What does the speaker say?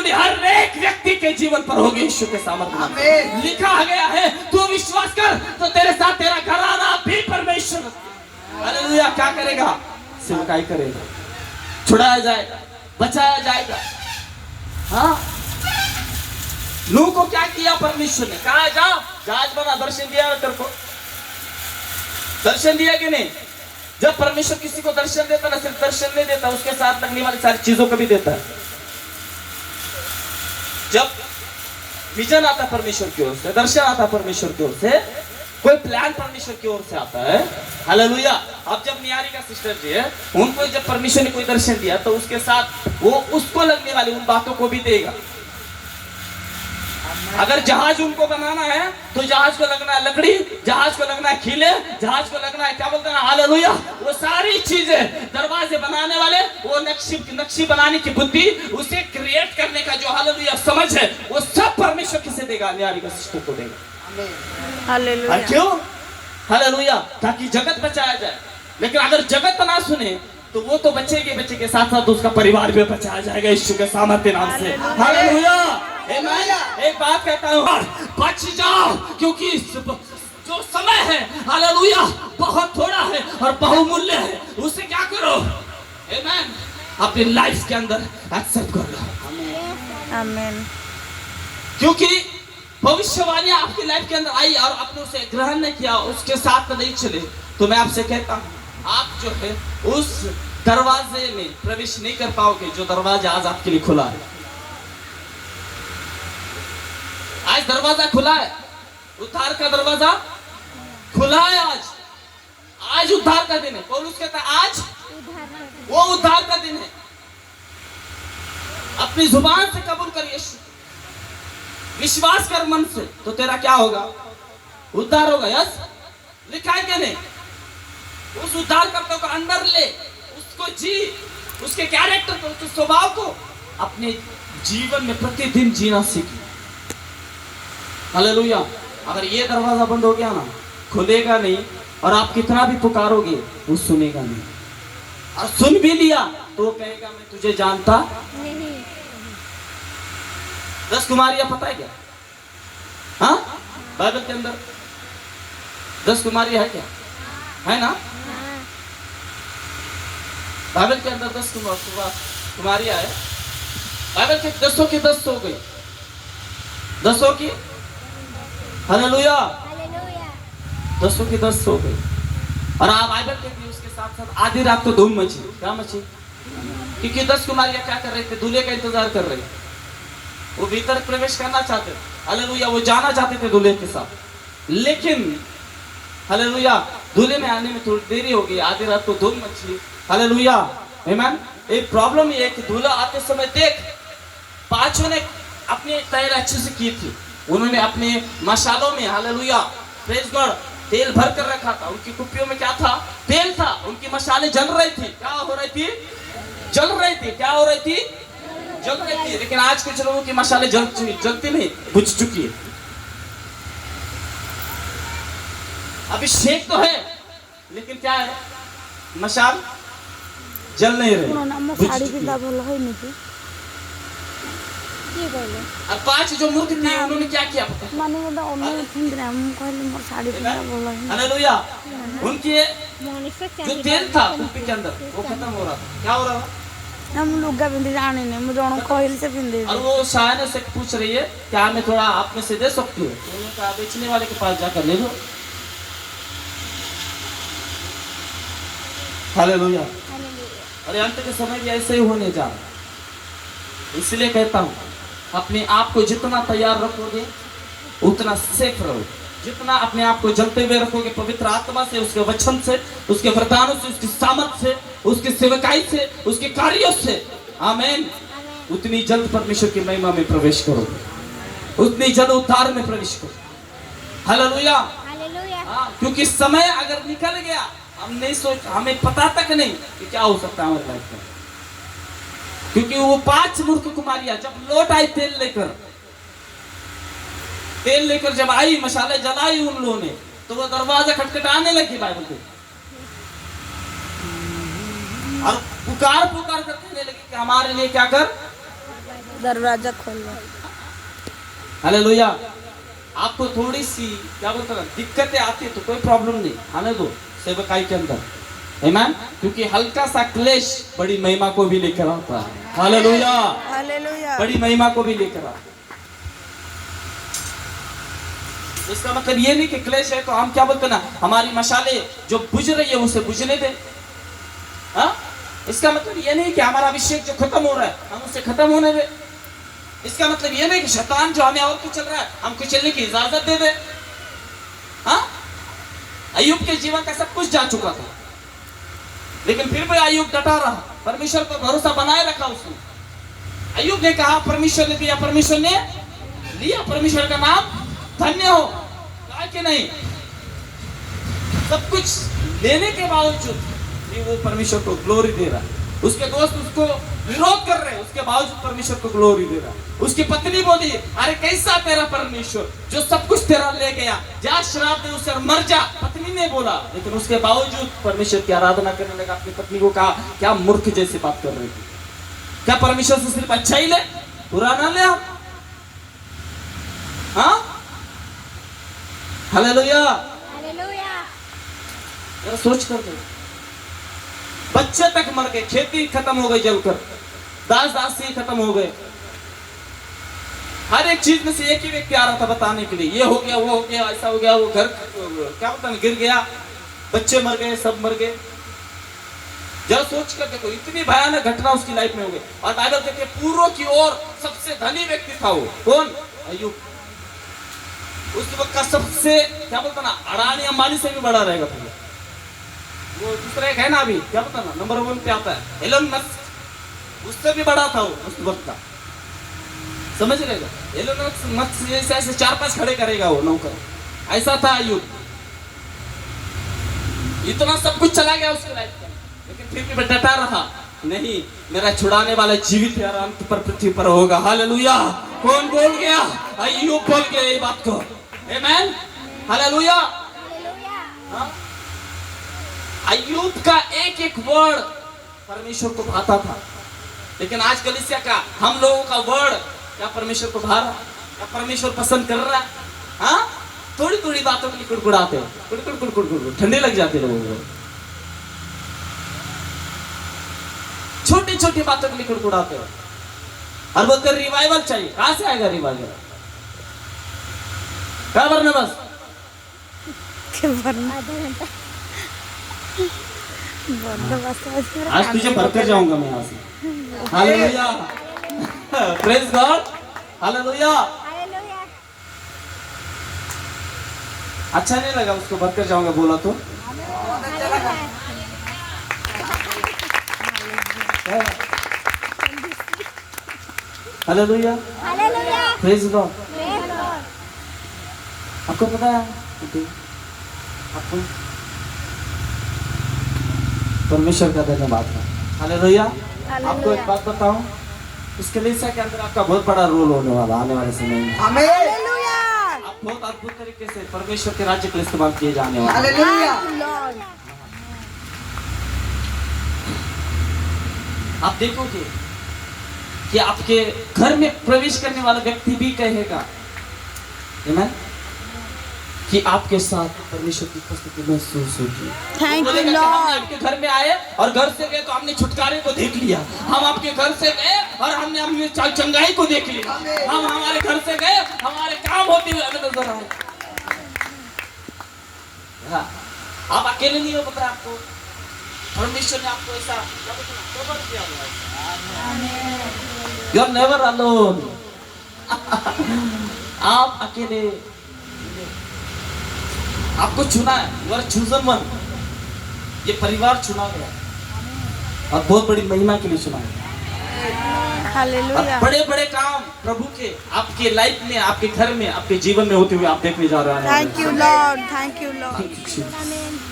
Opportunity हर एक व्यक्ति के जीवन पर होगी यीशु के सामर्थ्य। लिखा गया है तू विश्वास कर तो तेरे साथ तेरा घराना भी परमेश्वर हालेलुया क्या करेगा, सेवकाई करेगा, छुड़ाया जाएगा, बचाया जाएगा। हाँ, नूह को क्या किया परमेश्वर ने, कहा जा जहाज बना, दर्शन दिया तेरे को, दर्शन दिया कि नहीं। जब परमेश्वर किसी को दर्शन देता ना, सिर्फ दर्शन नहीं देता, उसके साथ लगने वाली सारी चीजों को भी देता है। जब विजन आता परमेश्वर की ओर से, दर्शन आता परमेश्वर की ओर से, कोई प्लान परमेश्वर की ओर से आता है। हालेलुया। अब जब नियारिका सिस्टर जी है, उनको जब परमेश्वर ने कोई दर्शन दिया तो उसके साथ वो उसको लगने वाली उन बातों को भी देगा। अगर जहाज उनको बनाना है तो जहाज को लगना है लकड़ी, जहाज को लगना है खीले, जहाज को लगना है क्या बोलते हैं हालेलुया, वो सारी चीजें दरवाजे बनाने वाले, वो नक्शी बनाने की बुद्धि, उसे क्रिएट करने का जो हालेलुया समझ है, वो सब परमेश्वर किसे देगा, नियारिका सिस्टर को देगा। हालेलुया। क्यों? हालेलुया, ताकि जगत बचाया जाए। लेकिन अगर जगत ना सुने तो वो तो बचेगी, बच्चे के साथ साथ उसका परिवार भी बचाया जाएगा यीशु के सामर्थ्य नाम से। हालेलुया। एक बात कहता हूँ, बच जाओ, क्योंकि जो समय है हालेलुया बहुत थोड़ा है और बहुमूल्य है। उसे क्या करो, आमीन, अपनी लाइफ के अंदर एक्सेप्ट कर लो। आमीन। क्योंकि भविष्यवाणी आपकी लाइफ के अंदर आई और आपने उसे ग्रहण नहीं किया, उसके साथ नहीं चले, तो मैं आपसे कहता हूँ आप जो है उस दरवाजे में प्रवेश नहीं कर पाओगे जो दरवाजा आज आपके लिए खुला है। आज दरवाजा खुला है, उद्धार का दरवाजा खुला है। आज उद्धार का दिन है। पौलुस कहता है आज वो उद्धार का दिन है। अपनी जुबान से कबूल कर यीशु, विश्वास कर मन से, तो तेरा क्या होगा, उद्धार होगा। यस, लिखा है क्या नहीं। उस उद्धारकर्ता को अंदर ले, उसको जी, उसके कैरेक्टर को, उसके स्वभाव को अपने जीवन में प्रतिदिन जीना सीखिए। हालेलुया। अगर ये दरवाजा बंद हो गया ना, खुलेगा नहीं, और आप कितना भी पुकारोगे वो सुनेगा नहीं, और सुन भी लिया तो वो कहेगा मैं तुझे जानता नहीं। 10 कुमारियां पता है क्या? हाँ, बाइबल के अंदर 10 कुमारियां है क्या? है ना? बाइबल के अंदर 10 कुमारियां है। बाइबल के 10 की 10 हो गई, 10 की हालेलुया, 10 की 10 हो गई। और आप बाइबल कहती है उसके साथ साथ आधी रात को धूम मची। क्या मची? क्योंकि 10 कुमारियां क्या कर रहे थे, दूल्हे का इंतजार कर रहे थे। वो भीतर प्रवेश करना चाहते थे, हालेलुया, वो जाना चाहते थे दूल्हे के साथ। लेकिन हालेलुया दूल्हे में आने में थोड़ी देरी हो गई, आधी रात को धूम मची। हालेलुया, आमीन। एक प्रॉब्लम ये है कि दूल्हा आते समय देख, 5 ने अपनी तैयारी अच्छे से की थी। उन्होंने अपने मसालों में हालेलुया प्रेज गॉड तेल भर कर रखा था। उनकी कुप्पियों में क्या था, तेल था। उनकी मसाले जल रही थी। क्या हो रही थी? जल रही थी। क्या हो रही थी? जल रही थी। लेकिन आज कुछ लोगों की मसाले जलती नहीं, बुझ चुकी है। अभिषेक तो है लेकिन क्या है, मशाल जल नहीं रहे। और 5 जो मूर्ति थी उन्होंने क्या किया पता है? हालेलुया, उनके जो तेल था कुप्पी के अंदर वो खत्म हो रहा था। क्या हो रहा था? हम लोग जाने नहीं, मुझे कोयल से पिंदे। और वो शायद से पूछ रही है क्या मैं थोड़ा आप में से दे सकती हूँ? तो उन्होंने कहा बेचने वाले के पास जाकर ले लो। हालेलुया। अरे अंत के समय भी ऐसे ही होने जा रहा। इसलिए कहता हूँ अपने आप को जितना तैयार रखोगे उतना सेफ रहोगे। जितना अपने आप को जलते हुए रखोगे पवित्र आत्मा से, उसके वचन से, उसके वरदानों से, उसकी सामर्थ से, उसकी सेवकाई से, उसके कार्यों से, आमीन, उतनी जल्द परमेश्वर की महिमा में प्रवेश करोगे, उतनी जल्द उद्धार में प्रवेश करो। हालेलुया। क्योंकि समय अगर निकल गया, हम नहीं सोच, हमें पता तक नहीं कि क्या हो सकता है हमारे लाइफ में। क्योंकि वो 5 मूर्ख कुमारियां जब लौट आई तेल लेकर जब आई, मसाले जलाई उन लोगों ने, तो वो दरवाजा खटखटाने लगी बाइबल पे, और पुकार कर कहने लगी कि हमारे लिए क्या कर, दरवाजा खोल लो। हालेलुया। आपको थोड़ी सी क्या बोलते हैं दिक्कतें आती है तो कोई प्रॉब्लम नहीं, आने दो सेवकाई के अंदर, आमीन। क्योंकि हल्का सा क्लेश बड़ी महिमा को भी लेकर आता है। Hallelujah, hallelujah. बड़ी महिमा को भी लेकर आता है। इसका मतलब ये नहीं कि क्लेश है तो हम क्या बोलते ना हमारी मशाले जो बुझ रही है उसे बुझने दे। हाँ, इसका मतलब ये नहीं कि हमारा अभिषेक जो खत्म हो रहा है हम उसे खत्म होने दे। इसका मतलब ये नहीं कि शैतान जो हमें और कुछ चल रहा है हमको चलने की इजाजत दे दे। हाँ, अय्यूब के जीवन का सब कुछ जा चुका था लेकिन फिर भी अय्यूब डटा रहा, परमेश्वर पर भरोसा बनाए रखा उसने। अय्यूब ने कहा परमेश्वर ने दिया, परमेश्वर ने लिया, परमेश्वर का नाम धन्य हो। कहा कि नहीं, सब कुछ लेने के बावजूद भी वो परमेश्वर को ग्लोरी दे रहा है। उसके दोस्त उसको विरोध कर रहे हैं, उसके बावजूद परमेश्वर को ग्लोरी दे रहा है। उसकी पत्नी बोली, अरे कैसा तेरा परमेश्वर जो सब कुछ तेरा ले गया, जा श्राप दे उसे और मर जा। पत्नी ने बोला, लेकिन उसके बावजूद परमेश्वर की आराधना करने लगा। अपनी पत्नी को कहा, क्या मूर्ख जैसी बात कर रही थी, क्या परमेश्वर से सिर्फ अच्छा ही ले, बुरा ना ले आप? हाँ, हालेलुया। जरा सोच कर दो, बच्चे तक मर गए, खेती खत्म हो गई जलकर, दास दासी खत्म हो गए। हर एक चीज में से एक ही व्यक्ति आ रहा था बताने के लिए, ये हो गया, वो हो गया, ऐसा हो गया, वो घर क्या पता नहीं गिर गया, बच्चे मर गए, सब मर गए। जरा सोच कर देखो, इतनी भयानक घटना उसकी लाइफ में हो गई। और बाइबल कहते हैं पूर्व की ओर सबसे धनी व्यक्ति था वो, कौन? अय्यूब। उस वक्त का सबसे क्या बोलता ना अडानी अंबानी से भी बड़ा रहेगा भैया। वो दूसरा एक है ना अभी क्या पता ना नंबर 1 पे आता है एलन मस्क, उससे भी बड़ा था वो उस वक्त का, समझ लेगा। एलन मस्क जैसे ऐसे 4-5 खड़े करेगा वो नौकर, ऐसा था अय्यूब। इतना सब कुछ चला गया उसके लाइफ में, लेकिन फिर भी डटा रहा, नहीं मेरा छुड़ाने वाला जीवित है और अंत पर पृथ्वी पर होगा। हालेलुया। कौन बोल गया? अय्यूब बोल गया ये बात को, आमीन, हालेलुया। हाँ? अय्यूब का एक एक वर्ड परमेश्वर को भाता था, लेकिन आज कलीसिया का हम लोगों का वर्ड क्या परमेश्वर को भा रहा, क्या परमेश्वर पसंद कर रहा? हाँ, थोड़ी थोड़ी बातों के लिए कुड़कुड़ाते हैं, कुड़कुड़ ठंडे लग जाते लोगों को, छोटी छोटी बातों के लिए कुड़कुड़ाते हैं और बोलते रिवाइवल चाहिए। कहां से आएगा रिवाइवल? क्या भरना बस आज तुझे भरकर जाऊंगा मैं यहाँ से। Hallelujah, praise God, hallelujah. अच्छा नहीं लगा उसको भरकर जाऊंगा बोला तो? Hallelujah, praise God. आपको पता है आपको परमेश्वर का धन्यवाद है। हालेलुया। आपको एक बात बताऊं, इस कलीसिया के अंदर आपका बहुत बड़ा रोल होने वाला आने वाले समय में। हालेलुया। आप बहुत अद्भुत तरीके से परमेश्वर के राज्य के लिए इस्तेमाल किए जाने वाले। हालेलुया। आप देखोगे कि आपके घर में प्रवेश करने वाला व्यक्ति भी कहेगा आमीन कि आपके साथ परमेश्वर की उपस्थिति महसूस होगी। थैंक यू हम लॉर्ड। आपके घर में आए और घर से गए तो हमने छुटकारे को देख लिया। हम आपके घर से गए और हमने चंगाई को देख लिया। हम हमारे घर से गए, हमारे काम होते हुए हमें नजर आए। आप अकेले नहीं हो, पता है आपको परमेश्वर ने आपको ऐसा कवर किया हुआ है। You are never alone. आप अकेले, आपको चुना है, यू आर चूजन वन। ये परिवार चुना गया और बहुत बड़ी महिमा के लिए चुना गया। हालेलुया। बड़े बड़े काम प्रभु के आपके लाइफ में, आपके घर में, आपके जीवन में होते हुए आप देखने जा रहे हैं। Thank you Lord, thank you Lord. Thank you, Jesus.